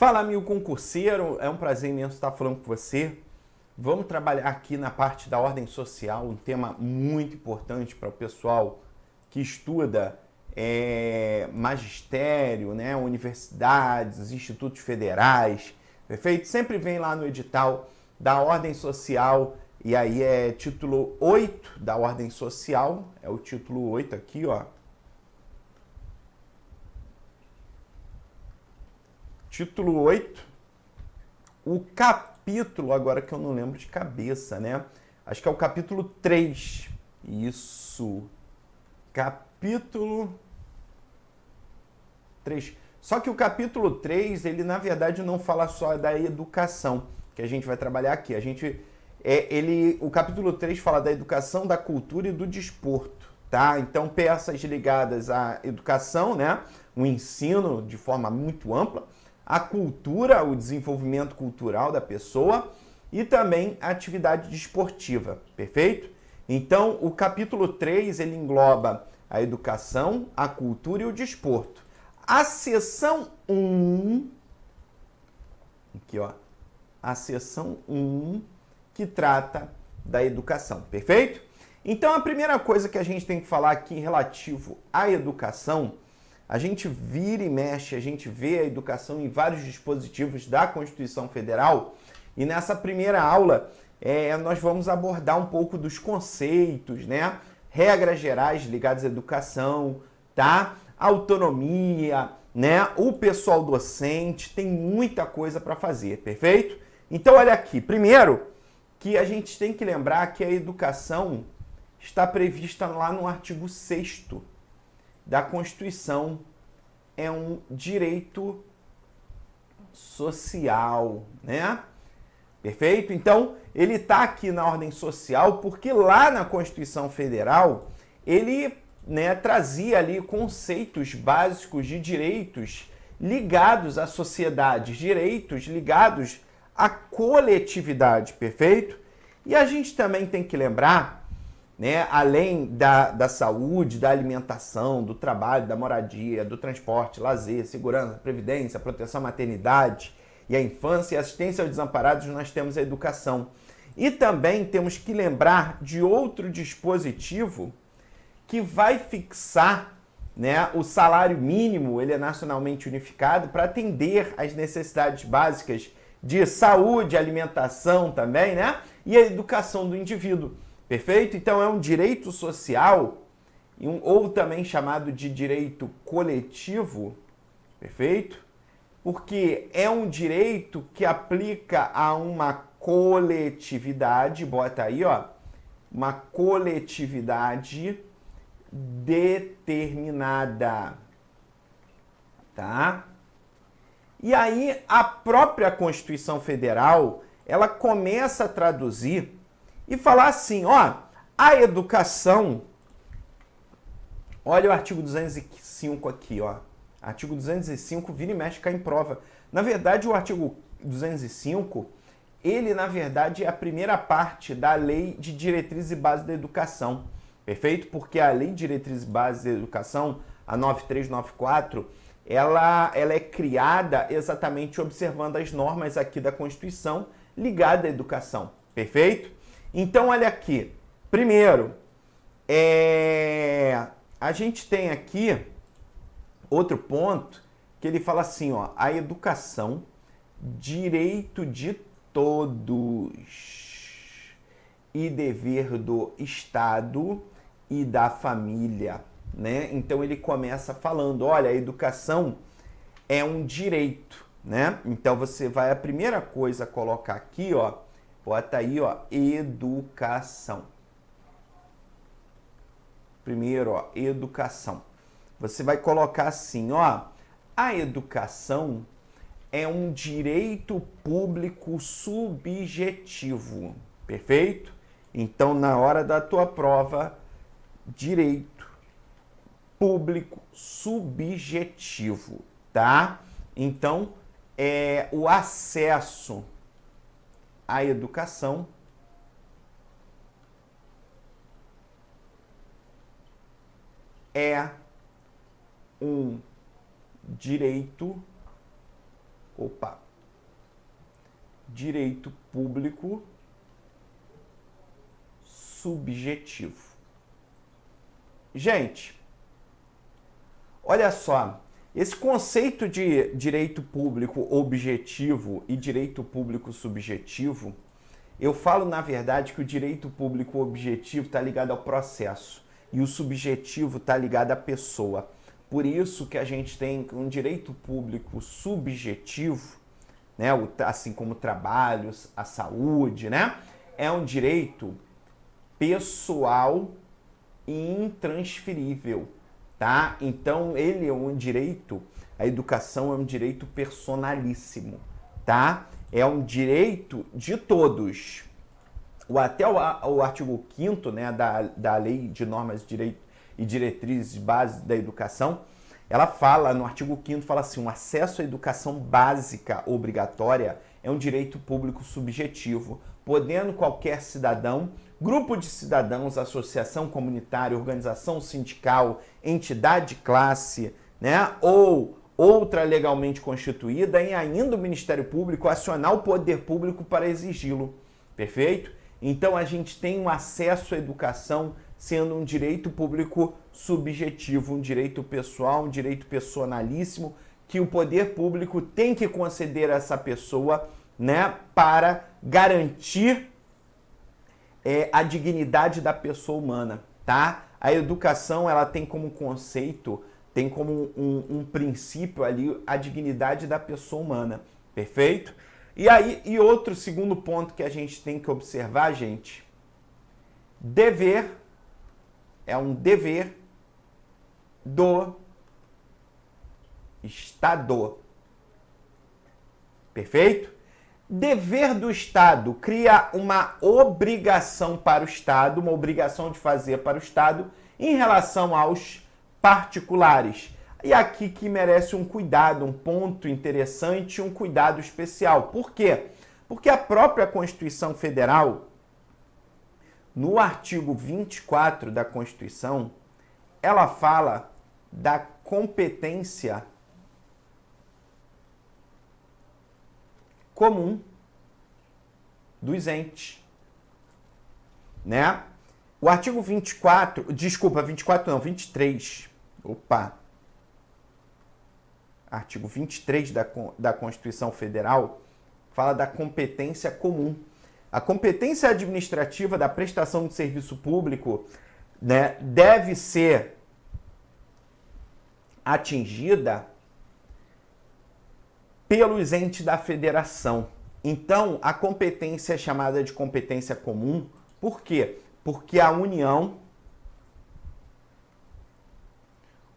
Fala, amigo concurseiro, é um prazer imenso estar falando com você. Vamos trabalhar aqui na parte da ordem social, um tema muito importante para o pessoal que estuda magistério, né, universidades, institutos federais, perfeito? Sempre vem lá no edital da ordem social, e aí é título 8 da ordem social, é o título 8 aqui, ó. Título 8, o capítulo, agora que eu não lembro de cabeça, né? Acho que é o capítulo 3. Isso. Capítulo 3. Só que o capítulo 3, ele na verdade não fala só da educação, que a gente vai trabalhar aqui. O capítulo 3 fala da educação, da cultura e do desporto, tá? Então, peças ligadas à educação, né? O ensino de forma muito ampla, a cultura, o desenvolvimento cultural da pessoa e também a atividade desportiva, perfeito? Então, o capítulo 3, ele engloba a educação, a cultura e o desporto. A seção 1, aqui ó, a seção 1 que trata da educação, perfeito? Então, a primeira coisa que a gente tem que falar aqui relativo à educação, a gente vira e mexe, a gente vê a educação em vários dispositivos da Constituição Federal e nessa primeira aula nós vamos abordar um pouco dos conceitos, né? Regras gerais ligadas à educação, tá? Autonomia, né? O pessoal docente, tem muita coisa para fazer, perfeito? Então, olha aqui, primeiro que a gente tem que lembrar que a educação está prevista lá no artigo 6º da Constituição, é um direito social, né? Perfeito? Então, ele está aqui na ordem social porque lá na Constituição Federal, ele trazia ali conceitos básicos de direitos ligados à sociedade, direitos ligados à coletividade, perfeito? E a gente também tem que lembrar, né, além da saúde, da alimentação, do trabalho, da moradia, do transporte, lazer, segurança, previdência, proteção à maternidade e à infância e assistência aos desamparados, nós temos a educação. E também temos que lembrar de outro dispositivo que vai fixar, né, o salário mínimo, ele é nacionalmente unificado para atender às necessidades básicas de saúde, alimentação também, né, e a educação do indivíduo. Perfeito? Então é um direito social, ou também chamado de direito coletivo, perfeito? Porque é um direito que aplica a uma coletividade, bota aí, ó, uma coletividade determinada, tá? E aí a própria Constituição Federal, ela começa a traduzir e falar assim, ó, a educação, olha o artigo 205 aqui, ó, artigo 205 vira e mexe cai em prova. Na verdade, o artigo 205, ele na verdade é a primeira parte da Lei de Diretrizes e Bases da Educação, perfeito? Porque a Lei de Diretrizes e Bases da Educação, a 9394, ela é criada exatamente observando as normas aqui da Constituição ligada à educação, perfeito? Então, olha aqui. Primeiro, a gente tem aqui outro ponto que ele fala assim, ó, a educação, direito de todos e dever do Estado e da família, né? Então, ele começa falando, olha, a educação é um direito, né? Então, você vai, a primeira coisa a colocar aqui, ó, bota aí, ó, educação. Primeiro, ó, educação. Você vai colocar assim, ó, a educação é um direito público subjetivo, perfeito? Então, na hora da tua prova, direito público subjetivo, tá? Então, o acesso a educação é um direito Direito público subjetivo. Gente, olha só, esse conceito de direito público objetivo e direito público subjetivo, eu falo, na verdade, que o direito público objetivo está ligado ao processo e o subjetivo está ligado à pessoa. Por isso que a gente tem um direito público subjetivo, né, assim como trabalhos, a saúde, né, é um direito pessoal e intransferível, tá? Então, ele é um direito, a educação é um direito personalíssimo, tá? É um direito de todos. Até o artigo 5º, né, da Lei de Normas e Diretrizes Básicas da Educação, ela fala, no artigo 5º, fala assim, o acesso à educação básica obrigatória é um direito público subjetivo, podendo qualquer cidadão, grupo de cidadãos, associação comunitária, organização sindical, entidade de classe, né, ou outra legalmente constituída, e ainda o Ministério Público acionar o poder público para exigi-lo. Perfeito? Então a gente tem um acesso à educação sendo um direito público subjetivo, um direito pessoal, um direito personalíssimo, que o poder público tem que conceder a essa pessoa, né, para garantir a dignidade da pessoa humana, tá? A educação, ela tem como conceito, tem como um princípio ali a dignidade da pessoa humana, perfeito? E outro segundo ponto que a gente tem que observar, gente, dever é um dever do Estado, perfeito? Dever do Estado cria uma obrigação para o Estado, uma obrigação de fazer para o Estado em relação aos particulares. E aqui que merece um cuidado, um ponto interessante, um cuidado especial. Por quê? Porque a própria Constituição Federal, no artigo 24 da Constituição, ela fala da competência comum dos entes, né? O artigo 24, desculpa, 24 não, 23. Artigo 23 da Constituição Federal fala da competência comum. A competência administrativa da prestação de serviço público, né, deve ser atingida pelos entes da federação. Então, a competência é chamada de competência comum. Por quê? Porque a União,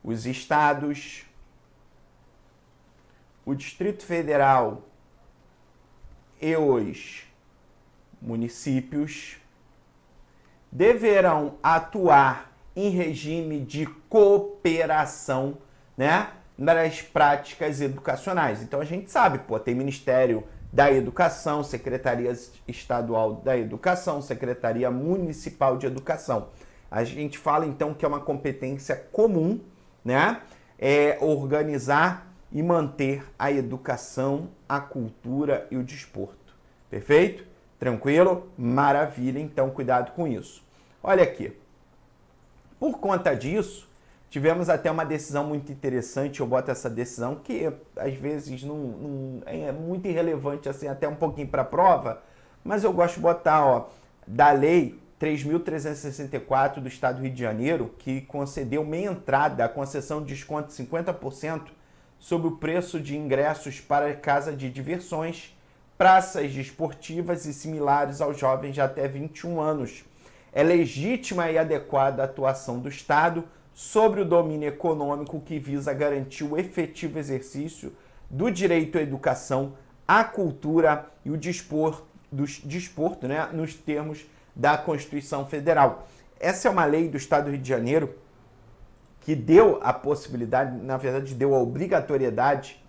os estados, o Distrito Federal e os municípios deverão atuar em regime de cooperação, né, nas práticas educacionais. Então a gente sabe, tem Ministério da Educação, Secretaria Estadual da Educação, Secretaria Municipal de Educação. A gente fala então que é uma competência comum, né, organizar e manter a educação, a cultura e o desporto. Perfeito? Tranquilo? Maravilha, então cuidado com isso. Olha aqui, por conta disso, tivemos até uma decisão muito interessante, eu boto essa decisão, que às vezes não é muito irrelevante, assim, até um pouquinho para a prova, mas eu gosto de botar, da Lei 3.364 do Estado do Rio de Janeiro, que concedeu meia entrada, a concessão de desconto de 50% sobre o preço de ingressos para casa de diversões, praças desportivas e similares aos jovens de até 21 anos. É legítima e adequada a atuação do Estado sobre o domínio econômico que visa garantir o efetivo exercício do direito à educação, à cultura e o desporto, né, nos termos da Constituição Federal. Essa é uma lei do Estado do Rio de Janeiro que deu a possibilidade, na verdade, deu a obrigatoriedade,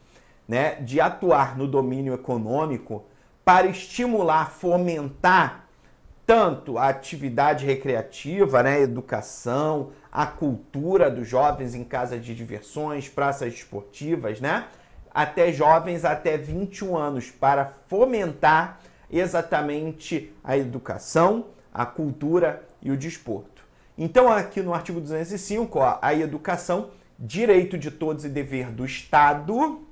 né, de atuar no domínio econômico para estimular, fomentar tanto a atividade recreativa, né, educação, a cultura dos jovens em casas de diversões, praças esportivas, né, até jovens até 21 anos, para fomentar exatamente a educação, a cultura e o desporto. Então, aqui no artigo 205, ó, a educação, direito de todos e dever do Estado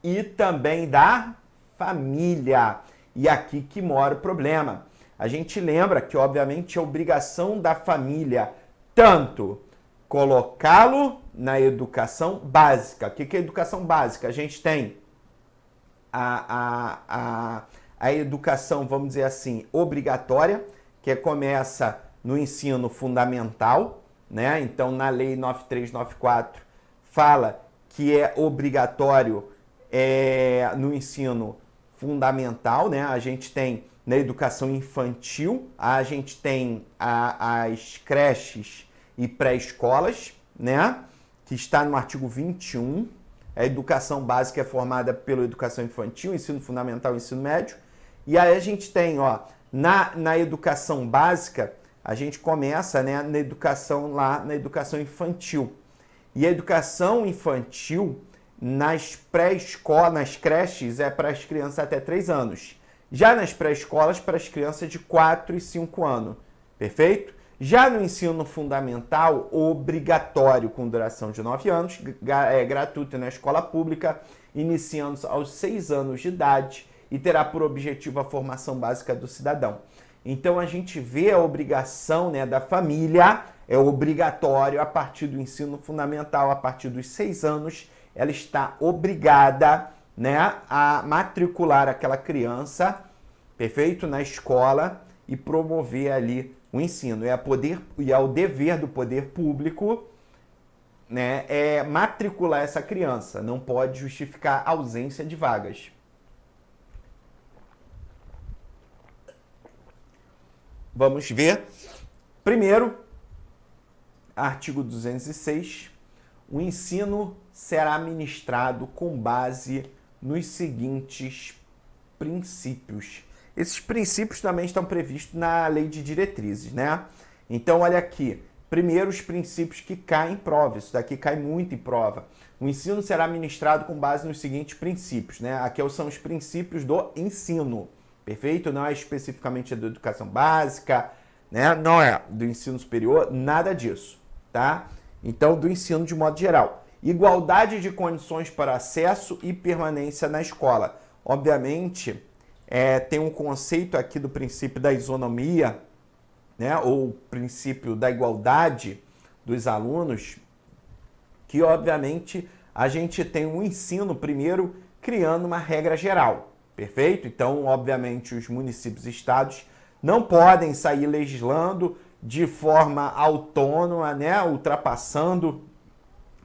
e também da família. E aqui que mora o problema. A gente lembra que, obviamente, é obrigação da família tanto colocá-lo na educação básica. O que é educação básica? A gente tem a educação, vamos dizer assim, obrigatória, que começa no ensino fundamental, né? Então, na Lei 9394 fala que é obrigatório no ensino fundamental, né? A gente tem na educação infantil, a gente tem as creches e pré-escolas, né? Que está no artigo 21. A educação básica é formada pela educação infantil, ensino fundamental e ensino médio. E aí a gente tem, ó, na educação básica, a gente começa, né, na educação infantil. E a educação infantil, nas pré-escolas, nas creches, é para as crianças até 3 anos. Já nas pré-escolas, para as crianças de 4 e 5 anos. Perfeito? Já no ensino fundamental, obrigatório, com duração de 9 anos, gratuito na escola pública, iniciando aos 6 anos de idade e terá por objetivo a formação básica do cidadão. Então, a gente vê a obrigação, né, da família, é obrigatório a partir do ensino fundamental, a partir dos 6 anos, ela está obrigada, né, a matricular aquela criança, perfeito, na escola e promover ali o ensino. É o dever do poder público, né, matricular essa criança. Não pode justificar a ausência de vagas. Vamos ver. Primeiro, artigo 206. O ensino será ministrado com base nos seguintes princípios. Esses princípios também estão previstos na lei de diretrizes, né? Então, olha aqui. Primeiro, os princípios que caem em prova. Isso daqui cai muito em prova. O ensino será ministrado com base nos seguintes princípios, né? Aqui são os princípios do ensino. Perfeito? Não é especificamente da educação básica, né? Não é do ensino superior, nada disso, tá? Então, do ensino de modo geral. Igualdade de condições para acesso e permanência na escola. Obviamente, tem um conceito aqui do princípio da isonomia, né? Ou princípio da igualdade dos alunos, que, obviamente, a gente tem um ensino primeiro criando uma regra geral. Perfeito? Então, obviamente, os municípios e estados não podem sair legislando de forma autônoma, né? Ultrapassando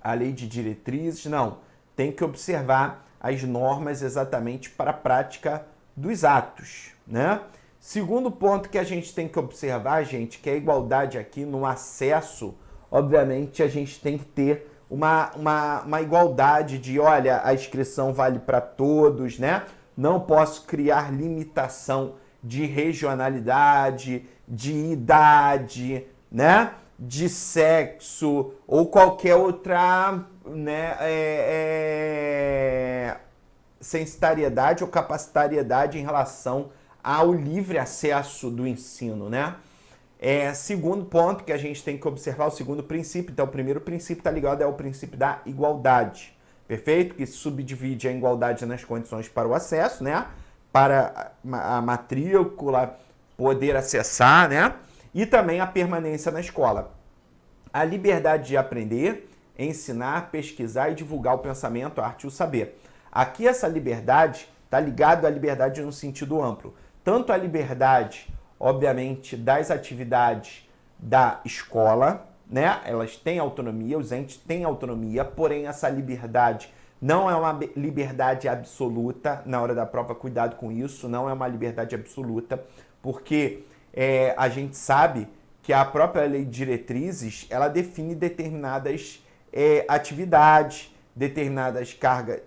a lei de diretrizes. Não. Tem que observar as normas exatamente para a prática dos atos, né? Segundo ponto que a gente tem que observar, gente, que é a igualdade aqui no acesso. Obviamente, a gente tem que ter uma igualdade de, olha, a inscrição vale para todos, né? Não posso criar limitação de regionalidade, de idade, né? De sexo ou qualquer outra, né, sensitariedade ou capacitariedade em relação ao livre acesso do ensino, né? Segundo ponto que a gente tem que observar, o segundo princípio. Então, o primeiro princípio está ligado ao princípio da igualdade. Perfeito? Que subdivide a igualdade nas condições para o acesso, né? Para a matrícula, poder acessar, né? E também a permanência na escola. A liberdade de aprender, ensinar, pesquisar e divulgar o pensamento, a arte e o saber. Aqui essa liberdade está ligada à liberdade no sentido amplo. Tanto a liberdade, obviamente, das atividades da escola, né? Elas têm autonomia, os entes têm autonomia, porém essa liberdade não é uma liberdade absoluta. Na hora da prova, cuidado com isso, não é uma liberdade absoluta, porque a gente sabe que a própria lei de diretrizes, ela define determinadas atividades, determinadas cargas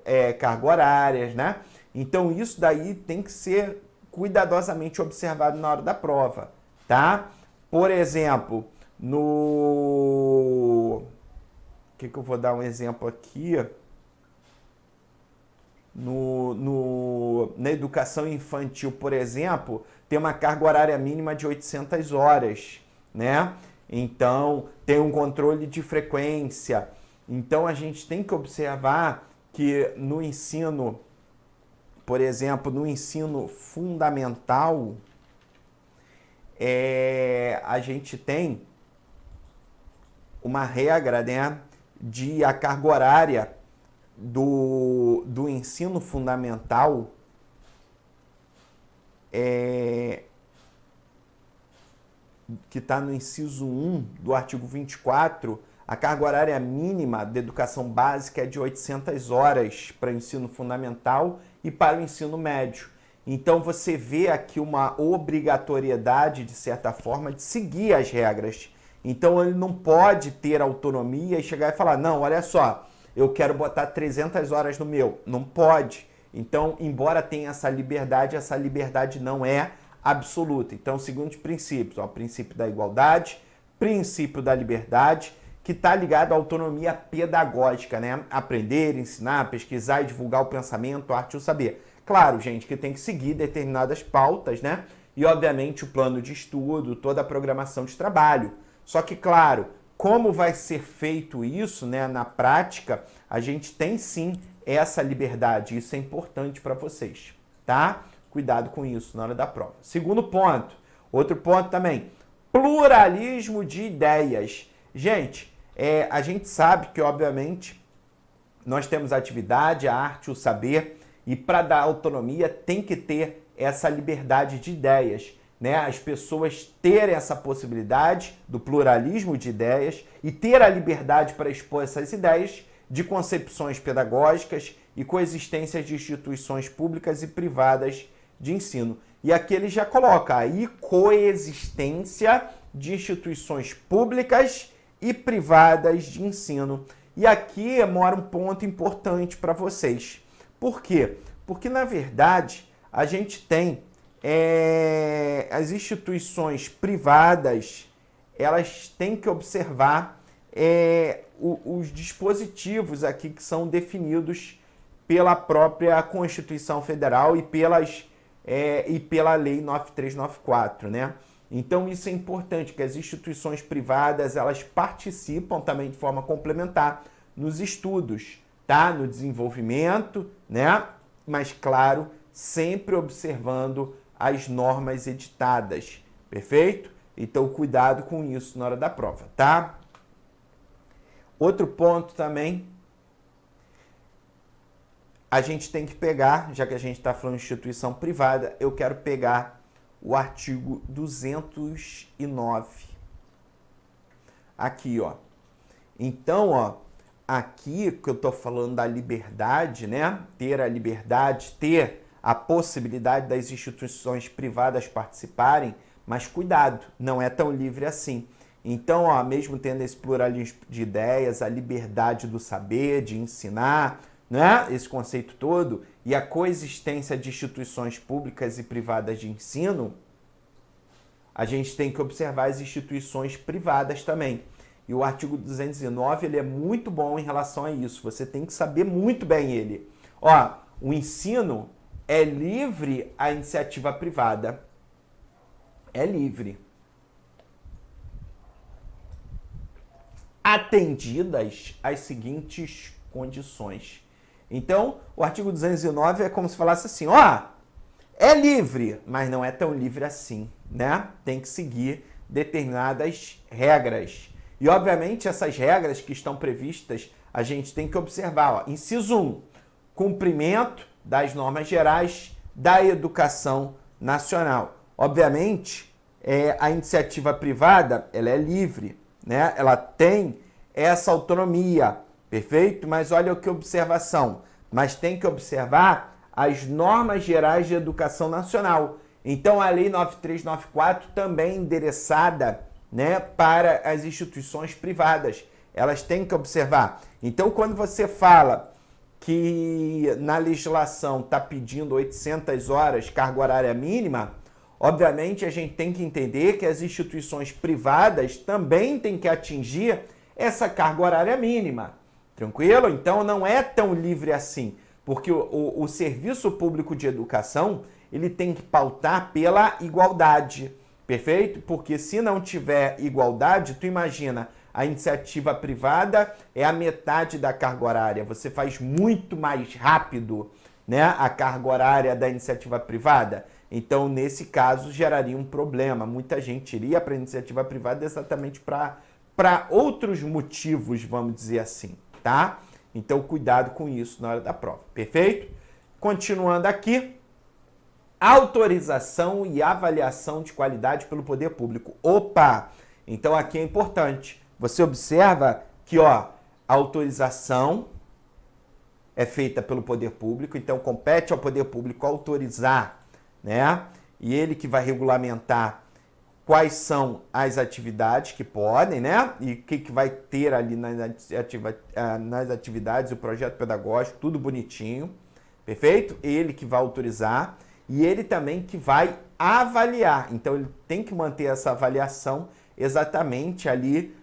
horárias, né? Então isso daí tem que ser cuidadosamente observado na hora da prova, tá? Por exemplo, o que eu vou dar um exemplo aqui? na educação infantil, por exemplo, tem uma carga horária mínima de 800 horas, né? Então, tem um controle de frequência. Então, a gente tem que observar que no ensino, por exemplo, no ensino fundamental, a gente tem uma regra, né, de a carga horária do ensino fundamental que está no inciso 1 do artigo 24, a carga horária mínima da educação básica é de 800 horas para o ensino fundamental e para o ensino médio. Então você vê aqui uma obrigatoriedade, de certa forma, de seguir as regras. Então ele não pode ter autonomia e chegar e falar, não, olha só, eu quero botar 300 horas no meu. Não pode. Então, embora tenha essa liberdade não é absoluta. Então, segundo os princípios, o princípio da igualdade, princípio da liberdade, que está ligado à autonomia pedagógica, né? Aprender, ensinar, pesquisar e divulgar o pensamento, a arte e o saber. Claro, gente, que tem que seguir determinadas pautas, né? E, obviamente, o plano de estudo, toda a programação de trabalho. Só que, claro, como vai ser feito isso, né, na prática, a gente tem sim essa liberdade. Isso é importante para vocês, tá? Cuidado com isso na hora da prova. Segundo ponto, outro ponto também, pluralismo de ideias. Gente, a gente sabe que, obviamente, nós temos a atividade, a arte, o saber, e para dar autonomia tem que ter essa liberdade de ideias, né? As pessoas terem essa possibilidade do pluralismo de ideias e ter a liberdade para expor essas ideias de concepções pedagógicas e coexistência de instituições públicas e privadas de ensino. E aqui ele já coloca aí coexistência de instituições públicas e privadas de ensino. E aqui mora um ponto importante para vocês. Por quê? Porque, na verdade, a gente tem as instituições privadas, elas têm que observar os dispositivos aqui que são definidos pela própria Constituição Federal e pela Lei 9394, né? Então isso é importante, que as instituições privadas, elas participam também de forma complementar nos estudos, tá? No desenvolvimento, né? Mas, claro, sempre observando as normas editadas, perfeito? Então, cuidado com isso na hora da prova, tá? Outro ponto também, a gente tem que pegar, já que a gente está falando de instituição privada, eu quero pegar o artigo 209. Aqui, ó. Então, ó, aqui que eu estou falando da liberdade, né? Ter a liberdade, ter a possibilidade das instituições privadas participarem, mas cuidado, não é tão livre assim. Então, ó, mesmo tendo esse pluralismo de ideias, a liberdade do saber, de ensinar, né? Esse conceito todo, e a coexistência de instituições públicas e privadas de ensino, a gente tem que observar as instituições privadas também. E o artigo 209, ele é muito bom em relação a isso. Você tem que saber muito bem ele. Ó, o ensino é livre à iniciativa privada. É livre. Atendidas as seguintes condições. Então, o artigo 209 é como se falasse assim, ó, é livre, mas não é tão livre assim, né? Tem que seguir determinadas regras. E, obviamente, essas regras que estão previstas, a gente tem que observar, ó, inciso 1, cumprimento das normas gerais da educação nacional. Obviamente, a iniciativa privada, ela é livre, né? Ela tem essa autonomia, perfeito? Mas olha que observação. Mas tem que observar as normas gerais de educação nacional. Então, a Lei 9394 também é endereçada, né, para as instituições privadas. Elas têm que observar. Então, quando você fala que na legislação está pedindo 800 horas carga horária mínima, obviamente a gente tem que entender que as instituições privadas também têm que atingir essa carga horária mínima. Tranquilo? Então não é tão livre assim, Porque o serviço público de educação, ele tem que pautar pela igualdade, perfeito? Porque se não tiver igualdade, tu imagina, a iniciativa privada é a metade da carga horária. Você faz muito mais rápido, né, a carga horária da iniciativa privada. Então, nesse caso, geraria um problema. Muita gente iria para a iniciativa privada exatamente para outros motivos, vamos dizer assim, tá? Então, cuidado com isso na hora da prova, perfeito? Continuando aqui, autorização e avaliação de qualidade pelo poder público. Opa! Então, aqui é importante. Você observa que, ó, a autorização é feita pelo poder público, então compete ao poder público autorizar, né? E ele que vai regulamentar quais são as atividades que podem, né? E o que vai ter ali nas atividades, o projeto pedagógico, tudo bonitinho, perfeito? Ele que vai autorizar e ele também que vai avaliar. Então, ele tem que manter essa avaliação exatamente ali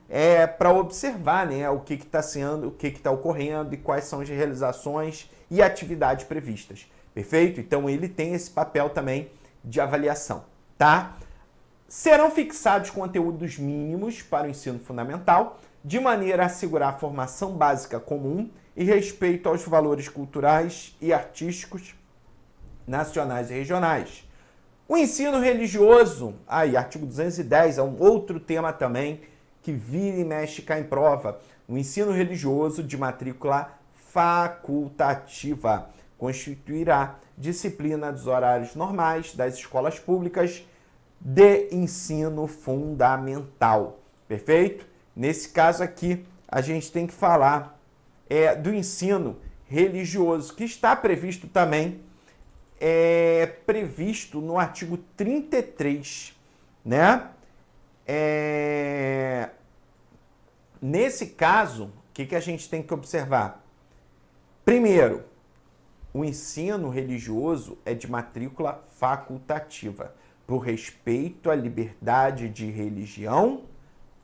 para observar, né, o que está sendo, o que está ocorrendo e quais são as realizações e atividades previstas. Perfeito? Então, ele tem esse papel também de avaliação, tá? Serão fixados conteúdos mínimos para o ensino fundamental, de maneira a assegurar a formação básica comum e respeito aos valores culturais e artísticos nacionais e regionais. O ensino religioso, aí, artigo 210, é um outro tema também que vira e mexe cá em prova. O ensino religioso de matrícula facultativa constituirá disciplina dos horários normais das escolas públicas de ensino fundamental. Perfeito? Nesse caso aqui, a gente tem que falar do ensino religioso, que está previsto também, previsto no artigo 33, né? Nesse caso, o que a gente tem que observar? Primeiro, o ensino religioso é de matrícula facultativa, por respeito à liberdade de religião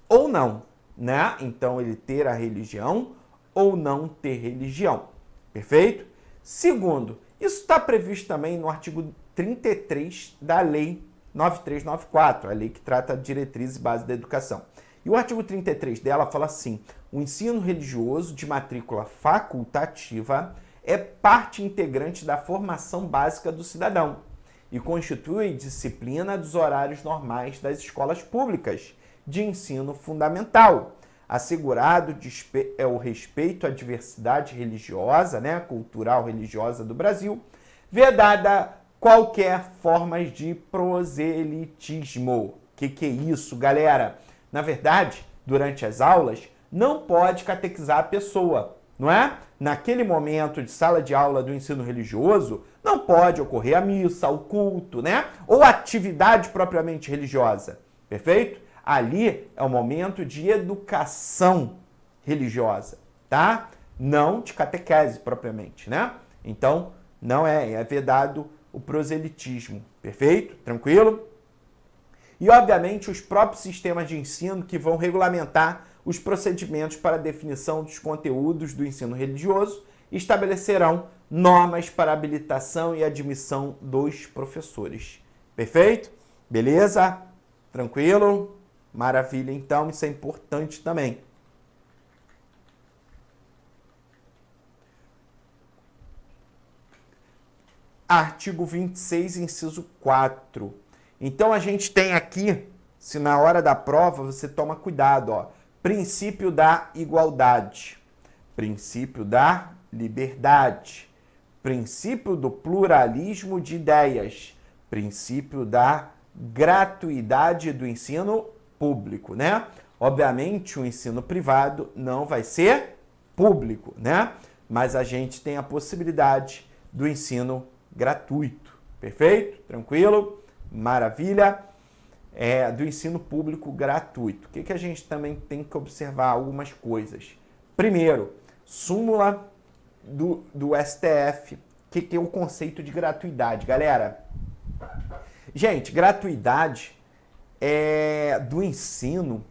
ou não, né? Então, ele ter a religião ou não ter religião, perfeito? Segundo, isso está previsto também no artigo 33 da Lei 9394, a lei que trata de diretrizes e base da educação. E o artigo 33 dela fala assim: o ensino religioso de matrícula facultativa é parte integrante da formação básica do cidadão e constitui disciplina dos horários normais das escolas públicas de ensino fundamental, assegurado o respeito à diversidade religiosa, né, cultural religiosa do Brasil, vedada qualquer forma de proselitismo. O que é isso, galera? Na verdade, durante as aulas, não pode catequizar a pessoa, não é? Naquele momento de sala de aula do ensino religioso, não pode ocorrer a missa, o culto, né? Ou atividade propriamente religiosa, perfeito? Ali é o momento de educação religiosa, tá? Não de catequese propriamente, né? Então, não é vedado o proselitismo, perfeito? Tranquilo? E, obviamente, os próprios sistemas de ensino que vão regulamentar os procedimentos para a definição dos conteúdos do ensino religioso estabelecerão normas para habilitação e admissão dos professores. Perfeito? Beleza? Tranquilo? Maravilha, então, isso é importante também. Artigo 26, inciso 4. Então, a gente tem aqui, se na hora da prova você toma cuidado, ó, princípio da igualdade, princípio da liberdade, princípio do pluralismo de ideias, princípio da gratuidade do ensino público, né? Obviamente, o ensino privado não vai ser público, né? Mas a gente tem a possibilidade do ensino gratuito, perfeito? Tranquilo? Maravilha? Do ensino público gratuito. O que a gente também tem que observar? Algumas coisas. Primeiro, súmula do STF. O que é o conceito de gratuidade, galera? Gente, gratuidade do ensino,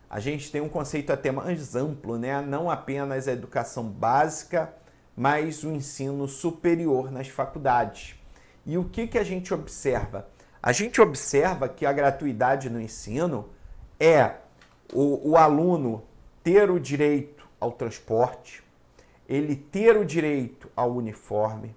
a gente tem um conceito até mais amplo, né? Não apenas a educação básica, mas o ensino superior nas faculdades. E o que a gente observa? A gente observa que a gratuidade no ensino é o aluno ter o direito ao transporte, ele ter o direito ao uniforme,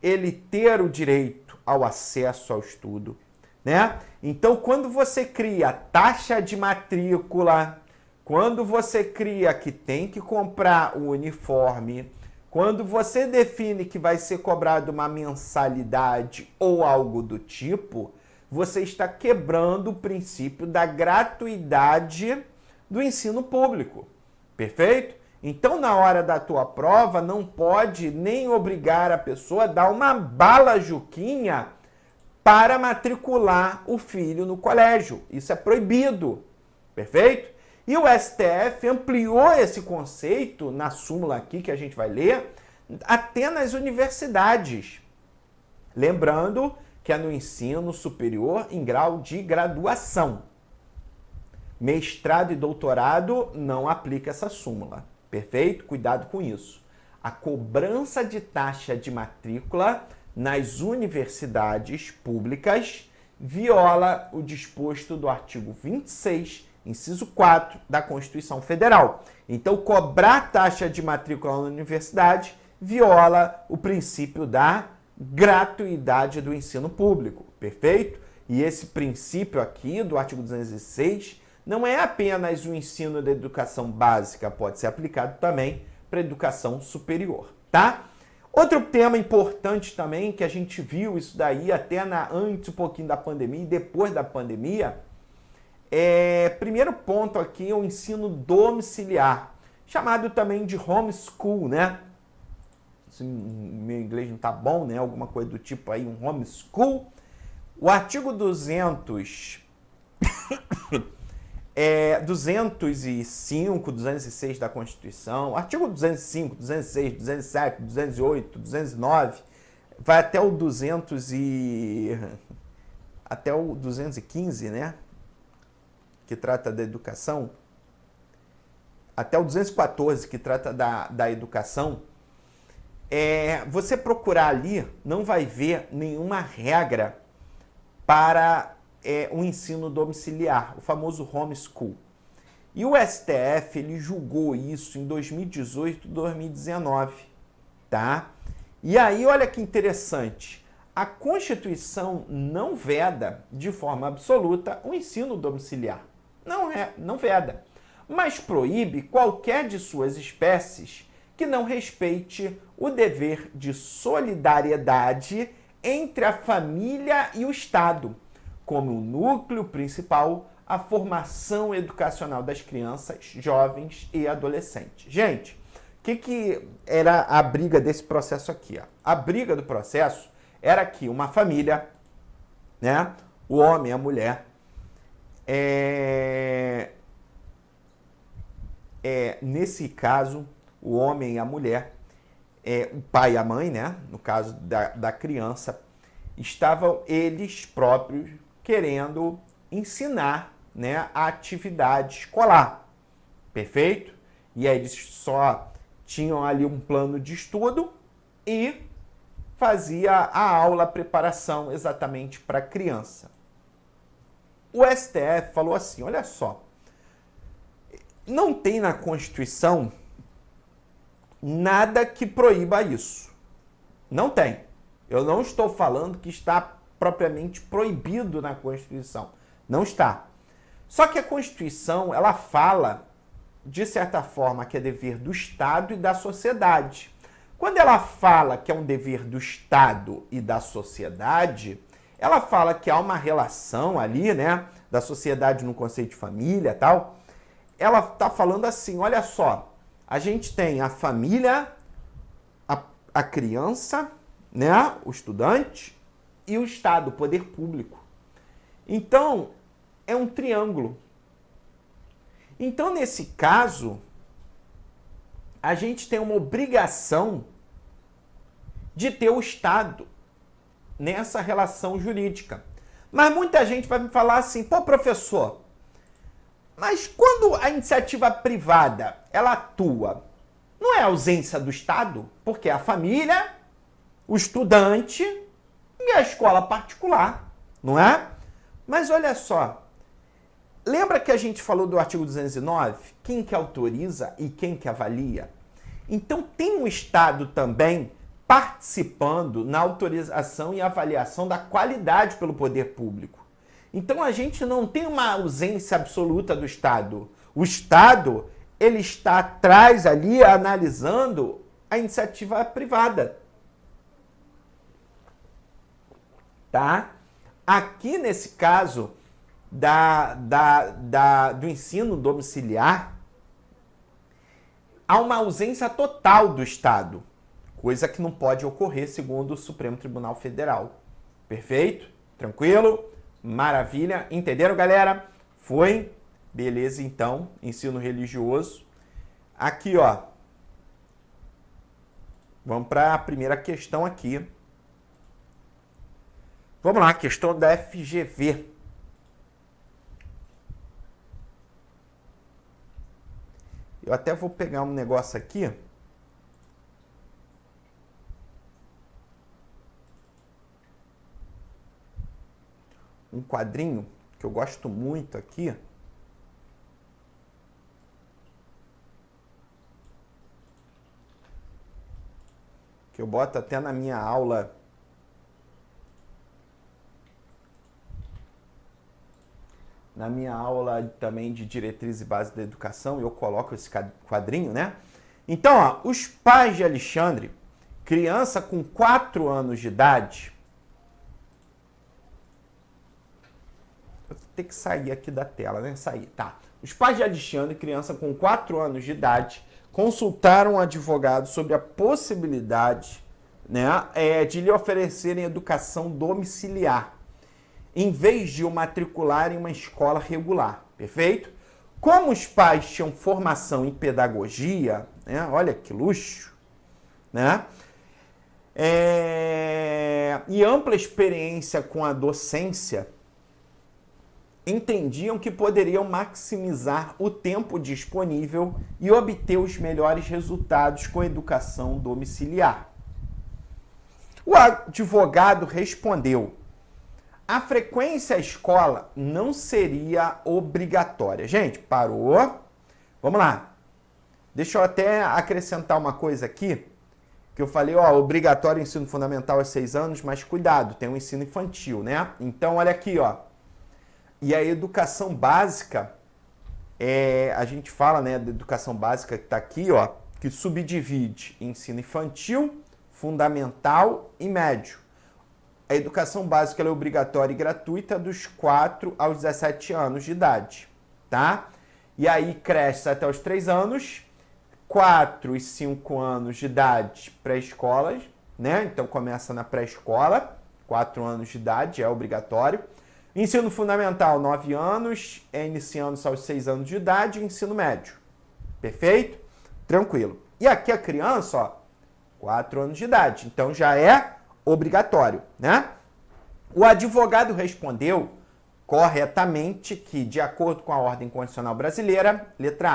ele ter o direito ao acesso ao estudo, né? Então, quando você cria taxa de matrícula, quando você cria que tem que comprar o uniforme, quando você define que vai ser cobrado uma mensalidade ou algo do tipo, você está quebrando o princípio da gratuidade do ensino público. Perfeito? Então, na hora da tua prova, não pode nem obrigar a pessoa a dar uma bala juquinha para matricular o filho no colégio. Isso é proibido. Perfeito? E o STF ampliou esse conceito na súmula aqui que a gente vai ler, até nas universidades. Lembrando que é no ensino superior em grau de graduação. Mestrado e doutorado não aplica essa súmula. Perfeito? Cuidado com isso. A cobrança de taxa de matrícula nas universidades públicas viola o disposto do artigo 26, inciso 4 da Constituição Federal. Então, cobrar taxa de matrícula na universidade viola o princípio da gratuidade do ensino público. Perfeito? E esse princípio aqui do artigo 206 não é apenas o ensino da educação básica, pode ser aplicado também para a educação superior, tá? Outro tema importante também, que a gente viu isso daí até antes um pouquinho da pandemia e depois da pandemia, primeiro ponto aqui é o ensino domiciliar, chamado também de homeschool, né? Meu inglês não tá bom, né? Alguma coisa do tipo aí, um homeschool. O artigo 205, 206 da Constituição, artigo 205, 206, 207, 208, 209, vai até o 215, né? Que trata da educação, até o 214, que trata da educação. Você procurar ali, não vai ver nenhuma regra para o ensino domiciliar, o famoso homeschool. E o STF, ele julgou isso em 2018 e 2019, tá? E aí, olha que interessante, a Constituição não veda de forma absoluta o ensino domiciliar. Não veda, mas proíbe qualquer de suas espécies que não respeite o dever de solidariedade entre a família e o Estado, como o núcleo principal, a formação educacional das crianças, jovens e adolescentes. Gente, o que era a briga desse processo aqui? Ó? A briga do processo era que uma família, né, o homem e a mulher, nesse caso, o homem e a mulher, o pai e a mãe, né, no caso da criança, estavam eles próprios querendo ensinar, né, a atividade escolar. Perfeito? E aí eles só tinham ali um plano de estudo e fazia a aula, a preparação exatamente para a criança. O STF falou assim, olha só, não tem na Constituição nada que proíba isso. Não tem. Eu não estou falando que está propriamente proibido na Constituição. Não está. Só que a Constituição, ela fala, de certa forma, que é dever do Estado e da sociedade. Quando ela fala que é um dever do Estado e da sociedade, ela fala que há uma relação ali, né, da sociedade no conceito de família e tal. Ela está falando assim, olha só, a gente tem a família, a criança, né, o estudante e o Estado, o poder público. Então, é um triângulo. Então, nesse caso, a gente tem uma obrigação de ter o Estado nessa relação jurídica. Mas muita gente vai me falar assim, pô, professor, mas quando a iniciativa privada, ela atua, Não é ausência do Estado, porque é a família, o estudante e a escola particular, não é? Mas olha só, lembra que a gente falou do artigo 209? Quem que autoriza e quem que avalia? Então tem um Estado também participando na autorização e avaliação da qualidade pelo poder público. Então a gente não tem uma ausência absoluta do Estado. O Estado, ele está atrás ali analisando a iniciativa privada. Tá? Aqui nesse caso do ensino domiciliar, há uma ausência total do Estado, coisa que não pode ocorrer segundo o Supremo Tribunal Federal. Perfeito? Tranquilo? Maravilha? Entenderam, galera? Foi? Beleza, então. Ensino religioso. Aqui, ó. Vamos para a primeira questão aqui. Vamos lá, questão da FGV. Eu até vou pegar um negócio aqui. Um quadrinho que eu gosto muito aqui. Que eu boto até na minha aula. Na minha aula também de diretriz e base da educação, eu coloco esse quadrinho, né? Então, ó, os pais de Alexandre, criança com 4 anos de idade. Eu vou ter que sair aqui da tela, né? Sair, tá. Os pais de Alexandre, criança com 4 anos de idade, consultaram um advogado sobre a possibilidade, né, de lhe oferecerem educação domiciliar, em vez de o matricular em uma escola regular, perfeito? Como os pais tinham formação em pedagogia, né, olha que luxo, né, e ampla experiência com a docência, entendiam que poderiam maximizar o tempo disponível e obter os melhores resultados com a educação domiciliar. O advogado respondeu: a frequência à escola não seria obrigatória. Gente, parou. Vamos lá. Deixa eu até acrescentar uma coisa aqui, que eu falei, ó, obrigatório ensino fundamental é 6 anos, mas cuidado, tem um ensino infantil, né? Então, olha aqui, ó. E a educação básica, a gente fala, né, da educação básica que está aqui, ó, que subdivide ensino infantil, fundamental e médio. A educação básica ela é obrigatória e gratuita dos 4 aos 17 anos de idade, tá? E aí cresce até os 3 anos, 4 e 5 anos de idade pré-escolas, né? Então começa na pré-escola, 4 anos de idade é obrigatório. Ensino fundamental, 9 anos, iniciando-se aos 6 anos de idade, e ensino médio. Perfeito? Tranquilo. E aqui a criança, ó, 4 anos de idade, então já é obrigatório, né? O advogado respondeu corretamente que, de acordo com a ordem constitucional brasileira, letra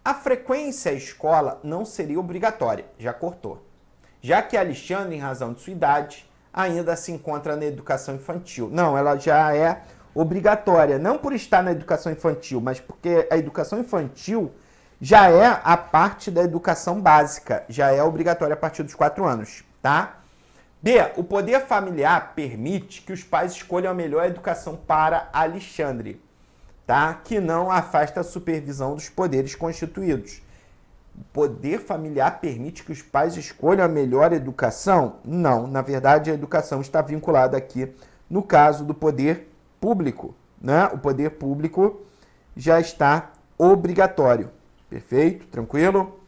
A, a frequência à escola não seria obrigatória, já cortou, já que Alexandre, em razão de sua idade, ainda se encontra na educação infantil. Não, ela já é obrigatória, não por estar na educação infantil, mas porque a educação infantil já é a parte da educação básica, já é obrigatória a partir dos 4 anos, tá? B, o poder familiar permite que os pais escolham a melhor educação para Alexandre, tá? Que não afasta a supervisão dos poderes constituídos. O poder familiar permite que os pais escolham a melhor educação? Não, na verdade a educação está vinculada aqui no caso do poder público, né? O poder público já está obrigatório. Perfeito? Tranquilo?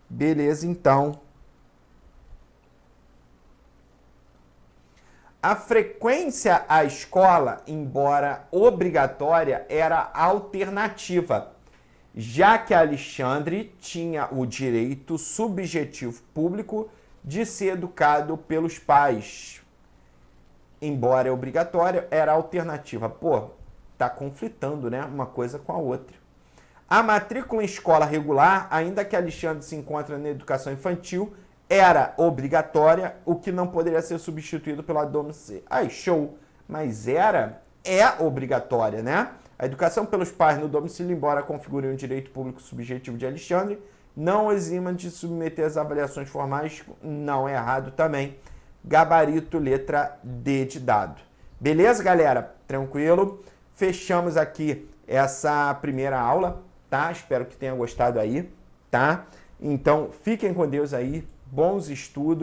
Beleza, então. A frequência à escola, embora obrigatória, era alternativa, já que Alexandre tinha o direito subjetivo público de ser educado pelos pais. Embora é obrigatória, era alternativa. Pô, tá conflitando, né? Uma coisa com a outra. A matrícula em escola regular, ainda que Alexandre se encontre na educação infantil, era obrigatória, o que não poderia ser substituído pela domicílio. Aí, show! Mas é obrigatória, né? A educação pelos pais no domicílio, embora configure um direito público subjetivo de Alexandre, não exima de submeter as avaliações formais, não é errado também. Gabarito, letra D de dado. Beleza, galera? Tranquilo? Fechamos aqui essa primeira aula, tá? Espero que tenha gostado aí, tá? Então, fiquem com Deus aí, bons estudos.